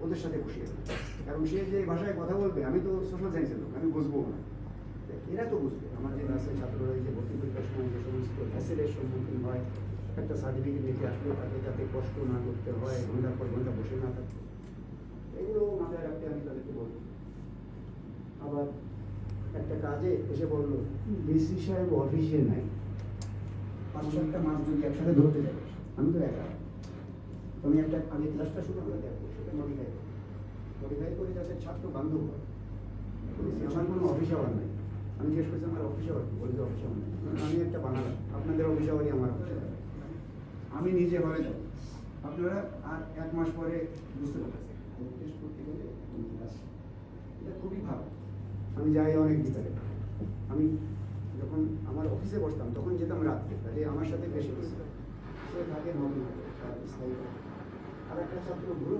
ওদের সাথে বসিয়ে দেবে, কারণ সে যে ভাষায় কথা বলবে, আমি তো সোশ্যাল সায়েন্সের লোক, আমি বুঝবো না, এরা তো বুঝবে। আমার যে ক্লাসের ছাত্ররা যে ভর্তি পরীক্ষার সময় যে সমস্ত হ্যাসেলের সম্মুখীন হয়, একটা সার্টিফিকেট নিতে আসলে তাকে যাতে কষ্ট না করতে হয়, ঘন্টার পর ঘন্টা বসে না থাকতে, এগুলো মাথায় রাখতে আমি তাদেরকে বলবো। আবার একটা কাজে এসে বললো, ডিসি সাহেব অফিসে নাই, 5-7টা মাস যদি একসাথে ধরতে যাবে, আমি তো একা, আমি একটা আগে ক্লাসটা শুরু করে দেখবো, সেটা মডিফাই করে যাতে ছাত্র বান্ধব হয়। আমার কোনো অফিস আওয়ার নাই। আমি জিজ্ঞেস করছি আমার অফিস আওয়ার কি, বলি অফিস আওয়ার নেই, আমি একটা বানালাম, আপনাদের অফিস আওয়ারই আমার অফিস আওয়ার, আমি নিজে হয়ে যাব, আপনারা আর 1 মাস পরে বুঝতে পারতেছেন টেস্ট করতে গেলে এটা খুবই ভালো। আমি যাই অনেক ভিতরে, আমি যখন আমার অফিসে বসতাম তখন যেতাম রাত্রে, তাহলে আমার সাথে বেশি বেশি সে থাকে নবীন স্থায়ী। আর একটা ছাত্র গুরু